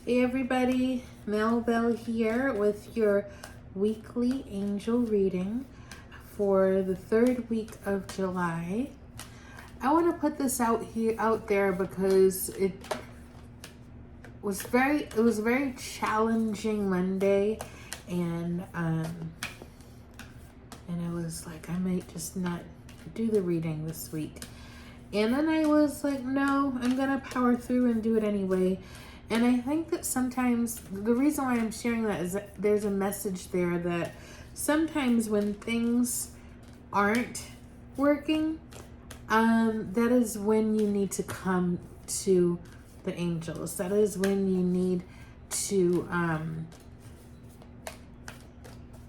Hey everybody, Mel Bell here with your weekly angel reading for the third week of July. I want to put this out there because it was a very challenging Monday, and I was like, I might just not do the reading this week. And then I was like, no, I'm gonna power through and do it anyway. And I think that sometimes the reason why I'm sharing that is that there's a message there that sometimes when things aren't working, that is when you need to come to the angels. That is when you need to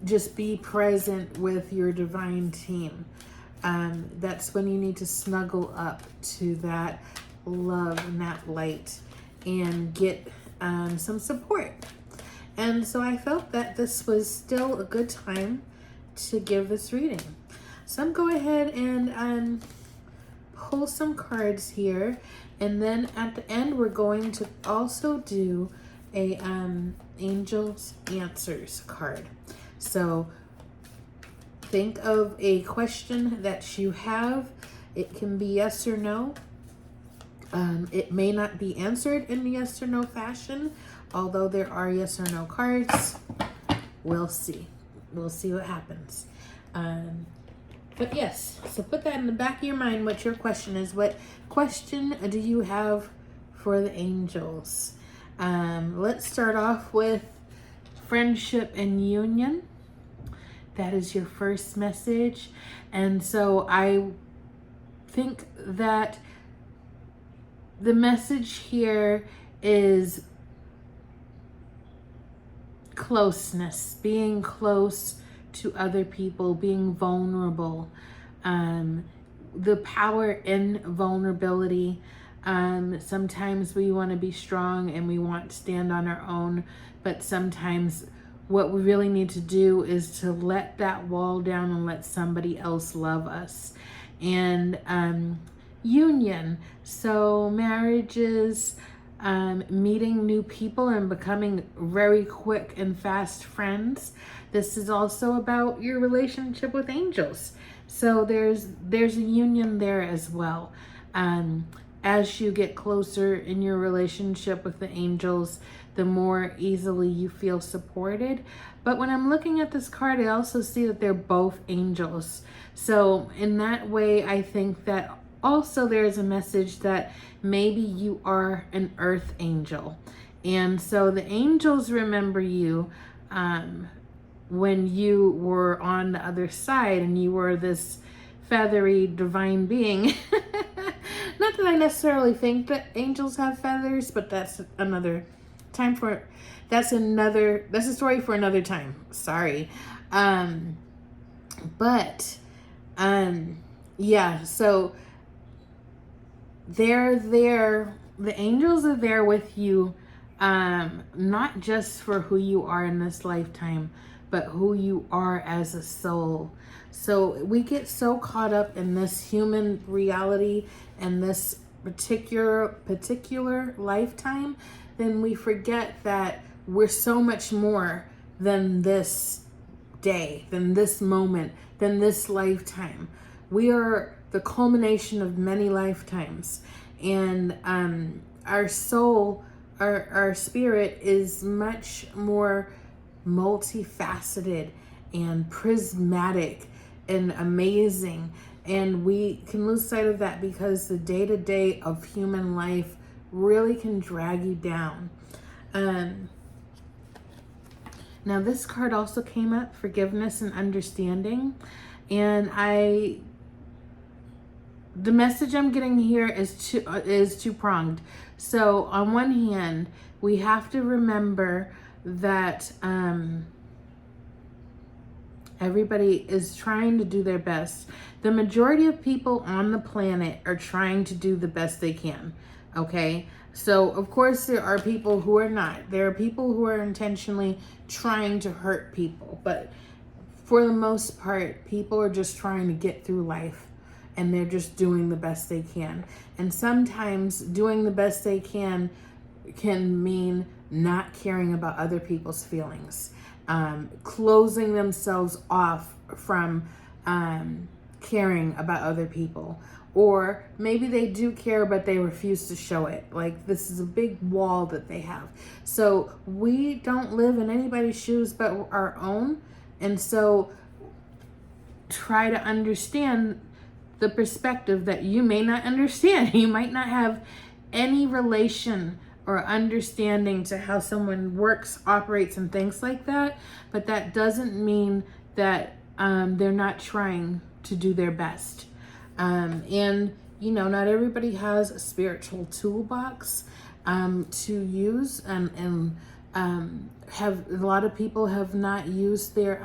just be present with your divine team. That's when you need to snuggle up to that love and that light and get some support. And so I felt that this was still a good time to give this reading. So I'm going to go ahead and pull some cards here. And then at the end, we're going to also do a Angel's Answers card. So think of a question that you have. It can be yes or no. It may not be answered in yes or no fashion, although there are yes or no cards. We'll see. We'll see what happens. But yes, so put that in the back of your mind what your question is. What question do you have for the angels? Let's start off with friendship and union. That is your first message. And so I think that the message here is closeness, being close to other people, being vulnerable, the power in vulnerability. Sometimes we want to be strong and we want to stand on our own, but sometimes what we really need to do is to let that wall down and let somebody else love us. And union, so marriages, meeting new people and becoming very quick and fast friends. This is also about your relationship with angels. So there's a union there as well. As you get closer in your relationship with the angels, the more easily you feel supported. But when I'm looking at this card, I also see that they're both angels. So in that way, I think that also there's a message that maybe you are an earth angel. And so the angels remember you when you were on the other side and you were this feathery divine being. Not that I necessarily think that angels have feathers, but that's another time for, that's a story for another time. Sorry. Yeah, so they're there, the angels are there with you, not just for who you are in this lifetime, but who you are as a soul. So we get so caught up in this human reality and this particular lifetime, then we forget that we're so much more than this day, than this moment, than this lifetime. We are the culmination of many lifetimes. And our soul, our spirit is much more multifaceted and prismatic and amazing. And we can lose sight of that because the day-to-day of human life really can drag you down. Now this card also came up, forgiveness and understanding. And the message I'm getting here is two-pronged. So on one hand, we have to remember that everybody is trying to do their best. The majority of people on the planet are trying to do the best they can, okay? So, of course, there are people who are not. There are people who are intentionally trying to hurt people. But for the most part, people are just trying to get through life. And they're just doing the best they can. And sometimes doing the best they can mean not caring about other people's feelings, closing themselves off from caring about other people. Or maybe they do care, but they refuse to show it. Like, this is a big wall that they have. So we don't live in anybody's shoes but our own. And so try to understand the perspective that you may not understand. You might not have any relation or understanding to how someone works, operates, and things like that. But that doesn't mean that they're not trying to do their best. And, you know, not everybody has a spiritual toolbox to use, and have a lot of people have not used their,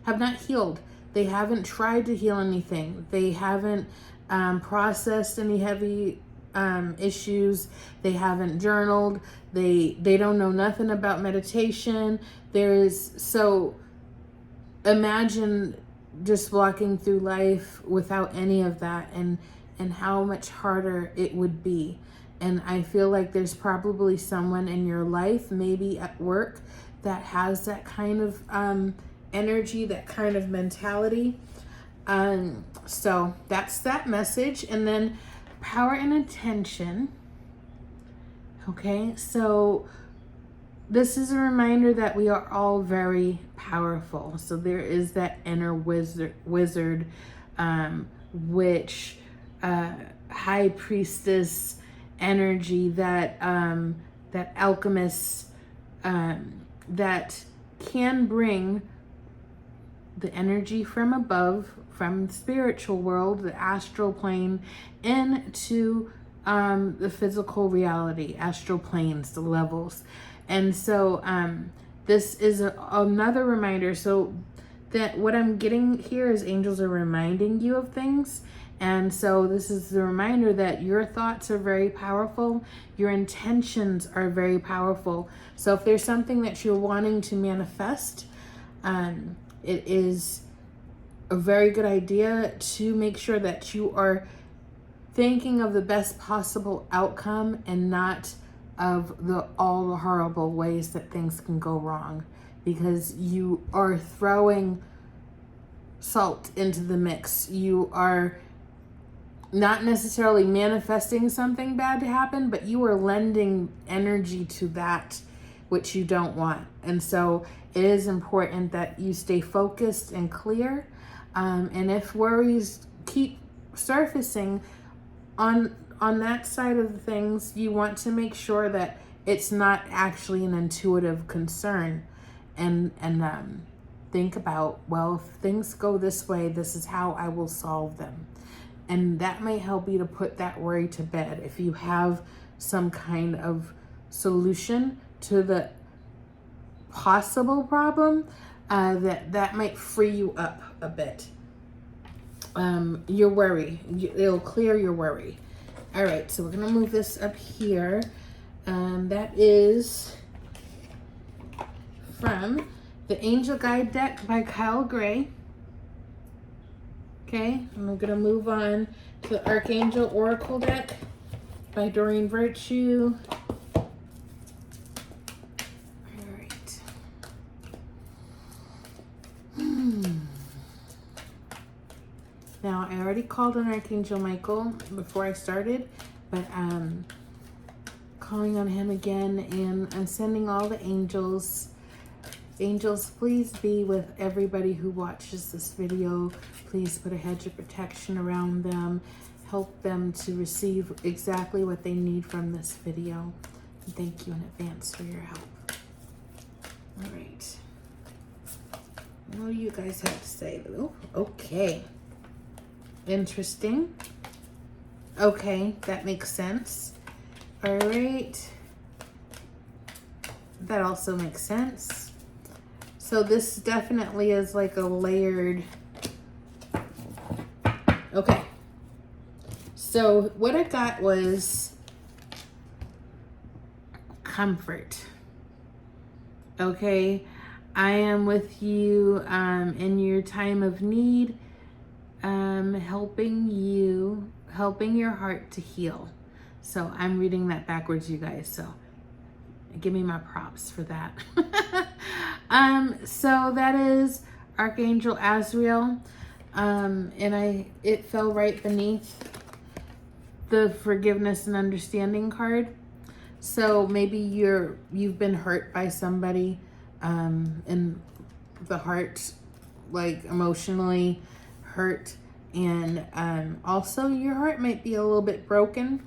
have not healed. They haven't tried to heal anything. They haven't processed any heavy issues. They haven't journaled. They don't know nothing about meditation. So imagine just walking through life without any of that, and how much harder it would be. And I feel like there's probably someone in your life, maybe at work, that has that kind of energy, that kind of mentality. So that's that message. And then power and intention. Okay, so this is a reminder that we are all very powerful. So there is that inner wizard, witch, high priestess energy, that that alchemist, that can bring the energy from above, from the spiritual world, the astral plane, into the physical reality, astral planes, the levels. And so this is another reminder. So that what I'm getting here is angels are reminding you of things. And so this is the reminder that your thoughts are very powerful. Your intentions are very powerful. So if there's something that you're wanting to manifest, it is a very good idea to make sure that you are thinking of the best possible outcome, and not of all the horrible ways that things can go wrong, because you are throwing salt into the mix. You are not necessarily manifesting something bad to happen, but you are lending energy to that which you don't want. And so it is important that you stay focused and clear. And if worries keep surfacing on that side of the things, you want to make sure that it's not actually an intuitive concern, and think about, well, if things go this way, this is how I will solve them. And that may help you to put that worry to bed. If you have some kind of solution to the possible problem, that might free you up a bit. Your worry, it'll clear your worry. All right, so we're gonna move this up here. That is from the Angel Guide deck by Kyle Gray. Okay, and we're gonna move on to the Archangel Oracle deck by Doreen Virtue. All right. Now, I already called on Archangel Michael before I started, but calling on him again, and I'm sending all the angels. Angels, please be with everybody who watches this video. Please put a hedge of protection around them. Help them to receive exactly what they need from this video. And thank you in advance for your help. All right. What do you guys have to say? Oh, okay. Interesting. Okay, that makes sense. All right. That also makes sense. So this definitely is like a layered. Okay. So what I got was comfort. Okay. I am with you in your time of need, helping your heart to heal. So I'm reading that backwards, you guys. So Give me my props for that. So that is Archangel Azrael. And it fell right beneath the forgiveness and understanding card. So maybe you've been hurt by somebody in the heart, like emotionally hurt, and also your heart might be a little bit broken.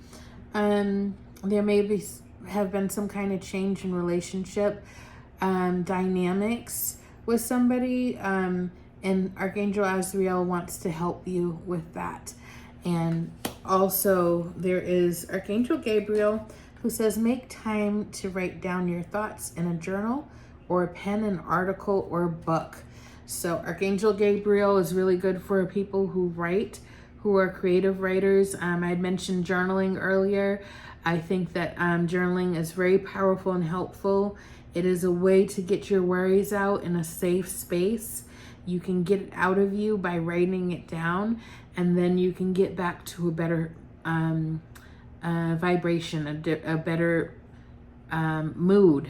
There may have been some kind of change in relationship dynamics with somebody, and Archangel Azrael wants to help you with that. And also there is Archangel Gabriel, who says make time to write down your thoughts in a journal or pen an article or book. So Archangel Gabriel is really good for people who write, who are creative writers. I had mentioned journaling earlier. I think that journaling is very powerful and helpful. It is a way to get your worries out in a safe space. You can get it out of you by writing it down, and then you can get back to a better vibration, a better mood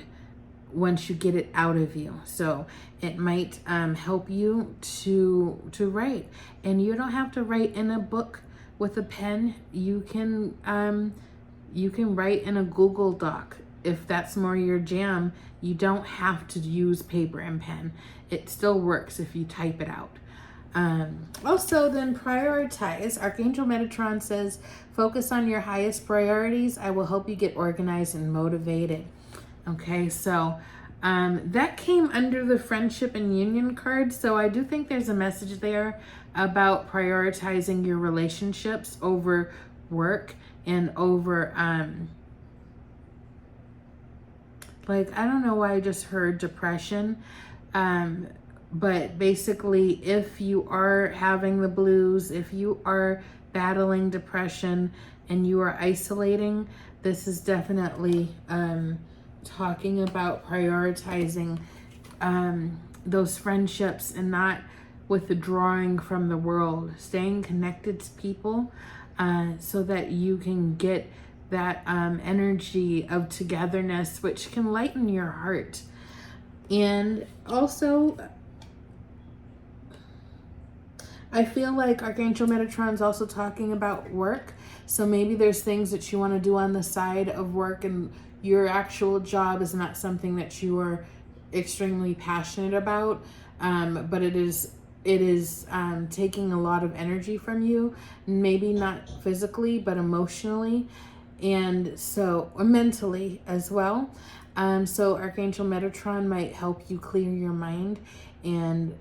once you get it out of you. So it might help you to write. And you don't have to write in a book with a pen. You can write in a Google Doc if that's more your jam. You don't have to use paper and pen. It still works if you type it out. Also, then prioritize. Archangel Metatron says, focus on your highest priorities. I will help you get organized and motivated. Okay, so that came under the friendship and union card. So I do think there's a message there about prioritizing your relationships over work and over, like, I don't know why I just heard depression. But basically, if you are having the blues, if you are battling depression and you are isolating, this is definitely talking about prioritizing those friendships and not withdrawing from the world, staying connected to people so that you can get that energy of togetherness, which can lighten your heart. And also, I feel like Archangel Metatron is also talking about work. So maybe there's things that you want to do on the side of work, and your actual job is not something that you are extremely passionate about, but it is taking a lot of energy from you, maybe not physically, but emotionally, and so mentally as well. So Archangel Metatron might help you clear your mind and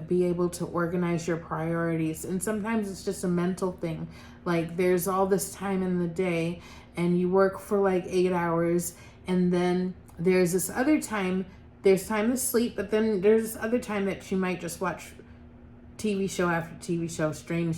be able to organize your priorities. And sometimes it's just a mental thing. Like, there's all this time in the day and you work for like 8 hours, and then there's this other time, there's time to sleep, but then there's this other time that you might just watch TV show after TV show, stream.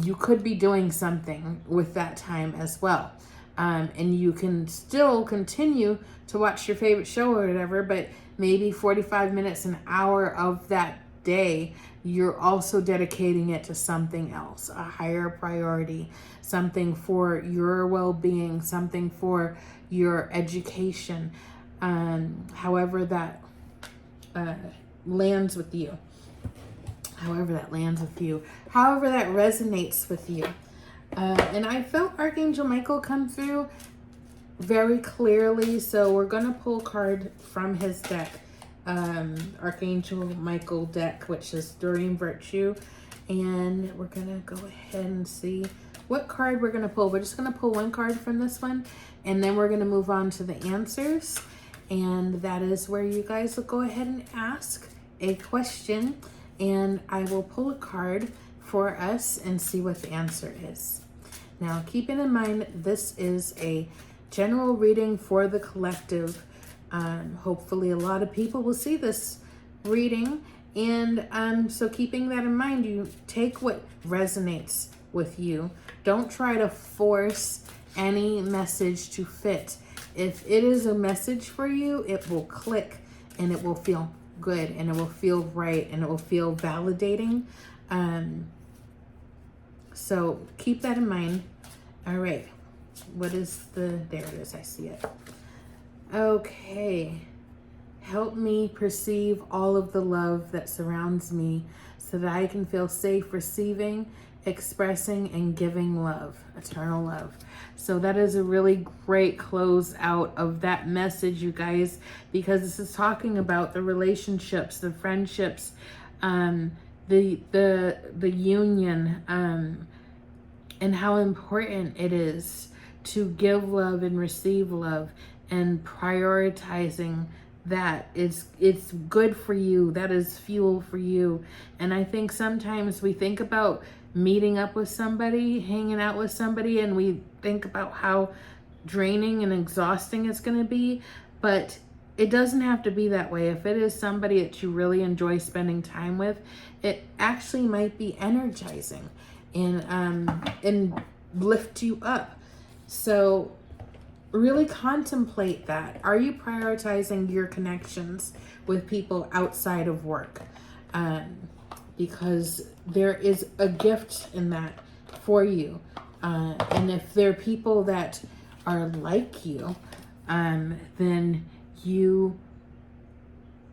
You could be doing something with that time as well. And you can still continue to watch your favorite show or whatever, but maybe 45 minutes, an hour of that day, you're also dedicating it to something else, a higher priority, something for your well-being, something for your education, however that lands with you, however that resonates with you. And I felt Archangel Michael come through very clearly, so we're going to pull a card from his deck, Archangel Michael deck, which is Doreen Virtue, and we're going to go ahead and see what card we're going to pull. We're just going to pull one card from this one, and then we're going to move on to the answers, and that is where you guys will go ahead and ask a question, and I will pull a card for us and see what the answer is. Now, keeping in mind, this is a general reading for the collective. Hopefully a lot of people will see this reading, and so keeping that in mind, you take what resonates with you. Don't try to force any message to fit. If it is a message for you, it will click and it will feel good and it will feel right and it will feel validating. So keep that in mind. All right. What is the, there it is, I see it. Okay. Help me perceive all of the love that surrounds me so that I can feel safe receiving, expressing, and giving love, eternal love. So that is a really great close out of that message, you guys, because this is talking about the relationships, the friendships, the union, and how important it is to give love and receive love, and prioritizing that. It's good for you. That is fuel for you. And I think sometimes we think about meeting up with somebody, hanging out with somebody, and we think about how draining and exhausting it's going to be, but it doesn't have to be that way. If it is somebody that you really enjoy spending time with, it actually might be energizing and lift you up. So really contemplate that. Are you prioritizing your connections with people outside of work? Because there is a gift in that for you. And if there are people that are like you, then you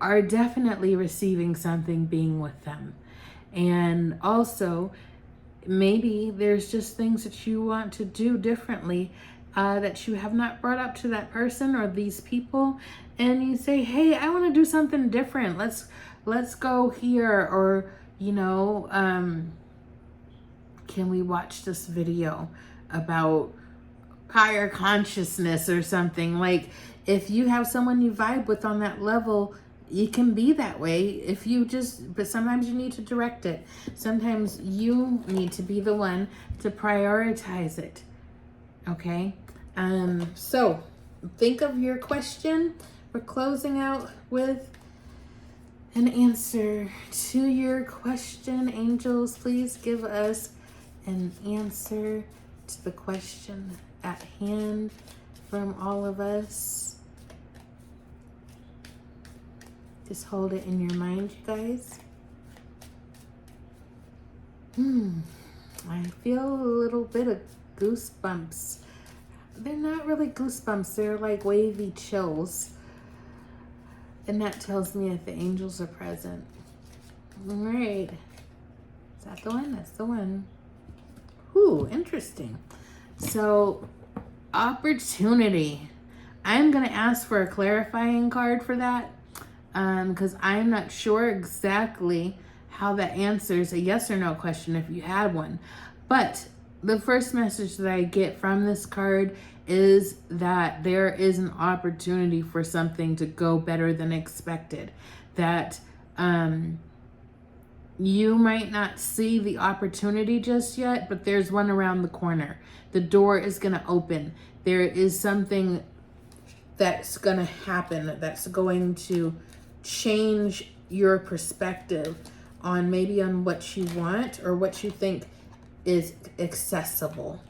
are definitely receiving something being with them. And also, maybe there's just things that you want to do differently that you have not brought up to that person or these people, and you say, hey, I want to do something different. Let's go here, or can we watch this video about higher consciousness or something? Like, if you have someone you vibe with on that level, you can be that way but sometimes you need to direct it. Sometimes you need to be the one to prioritize it. Okay? So think of your question. We're closing out with an answer to your question. Angels, please give us an answer to the question at hand from all of us. Just hold it in your mind, you guys. I feel a little bit of goosebumps. They're not really goosebumps. They're like wavy chills. And that tells me that the angels are present. All right. Is that the one? That's the one. Ooh, interesting. So, opportunity. I'm going to ask for a clarifying card for that. Because I'm not sure exactly how that answers a yes or no question if you had one. But the first message that I get from this card is that there is an opportunity for something to go better than expected. That you might not see the opportunity just yet, but there's one around the corner. The door is going to open. There is something that's going to happen that's going to change your perspective on what you want or what you think is accessible.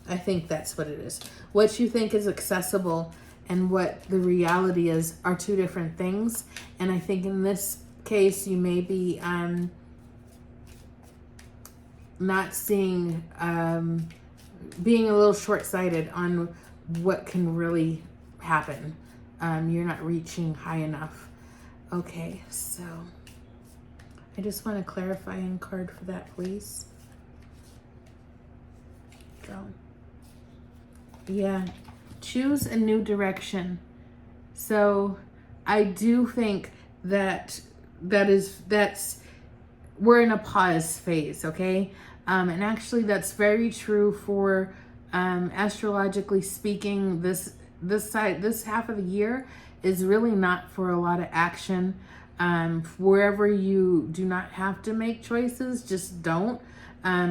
I think that's what it is. What you think is accessible and what the reality is are two different things. And I think in this case, you may be not seeing, being a little short-sighted on what can really happen. You're not reaching high enough. Okay, so I just want a clarifying card for that, please. Go. Yeah, choose a new direction. So I do think that's we're in a pause phase, okay? And actually that's very true for astrologically speaking. This half of the year is really not for a lot of action. Wherever you do not have to make choices, just don't.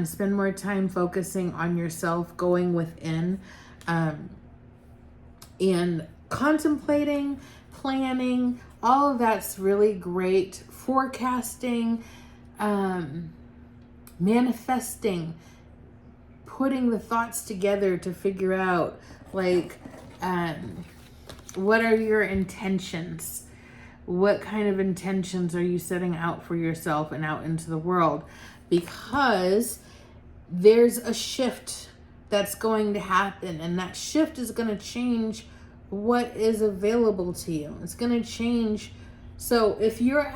Spend more time focusing on yourself, going within, and contemplating, planning. All of that's really great. Forecasting, manifesting, putting the thoughts together to figure out, like, what are your intentions? What kind of intentions are you setting out for yourself and out into the world? Because there's a shift that's going to happen. And that shift is going to change what is available to you. It's going to change. So if you're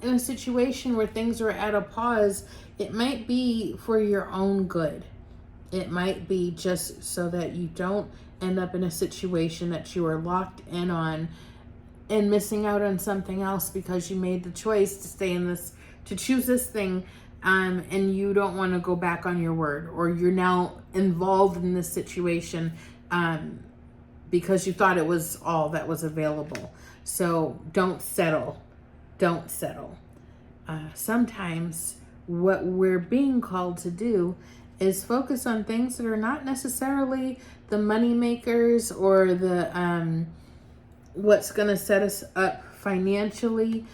in a situation where things are at a pause, it might be for your own good. It might be just so that you don't end up in a situation that you are locked in on and missing out on something else because you made the choice to stay in this, to choose this thing, and you don't want to go back on your word, or you're now involved in this situation because you thought it was all that was available. So don't settle. Don't settle. Sometimes what we're being called to do is focus on things that are not necessarily the money makers or the what's going to set us up financially,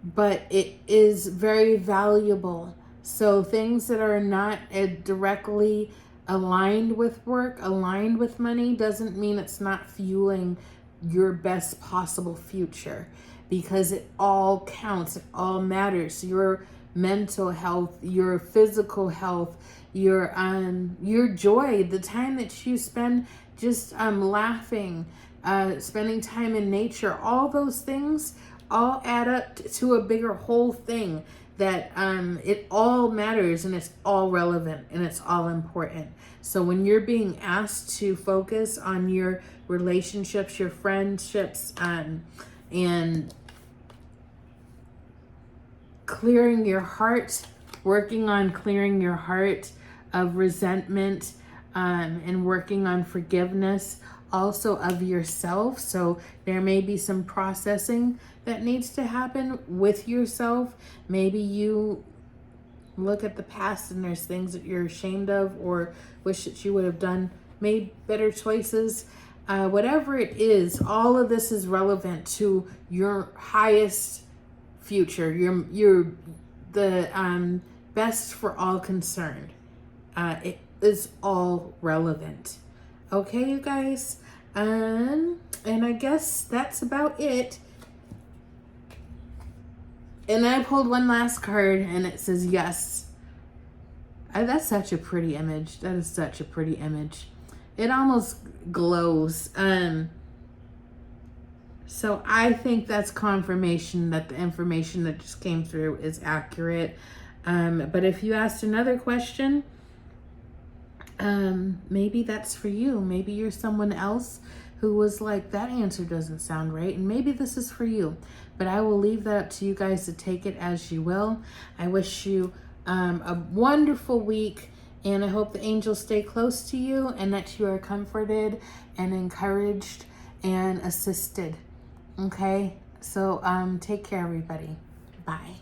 but it is very valuable. So things that are not directly aligned with work, aligned with money, doesn't mean it's not fueling your best possible future, because it all counts. It all matters. Your mental health, your physical health, your joy, the time that you spend just laughing, spending time in nature, all those things all add up to a bigger whole thing that it all matters, and it's all relevant, and it's all important. So when you're being asked to focus on your relationships, your friendships, and clearing your heart, working on clearing your heart of resentment, and working on forgiveness also of yourself. So there may be some processing that needs to happen with yourself. Maybe you look at the past and there's things that you're ashamed of or wish that you would have made better choices. Whatever it is, all of this is relevant to your highest future. You're the best for all concerned. It is all relevant. Okay, you guys. And I guess that's about it. And I pulled one last card, and it says yes. That's such a pretty image. That is such a pretty image. It almost glows. So I think that's confirmation that the information that just came through is accurate. But if you asked another question, maybe that's for you. Maybe you're someone else who was like, that answer doesn't sound right, and maybe this is for you. But I will leave that up to you guys to take it as you will. I wish you a wonderful week, and I hope the angels stay close to you and that you are comforted and encouraged and assisted. Okay, so take care, everybody. Bye.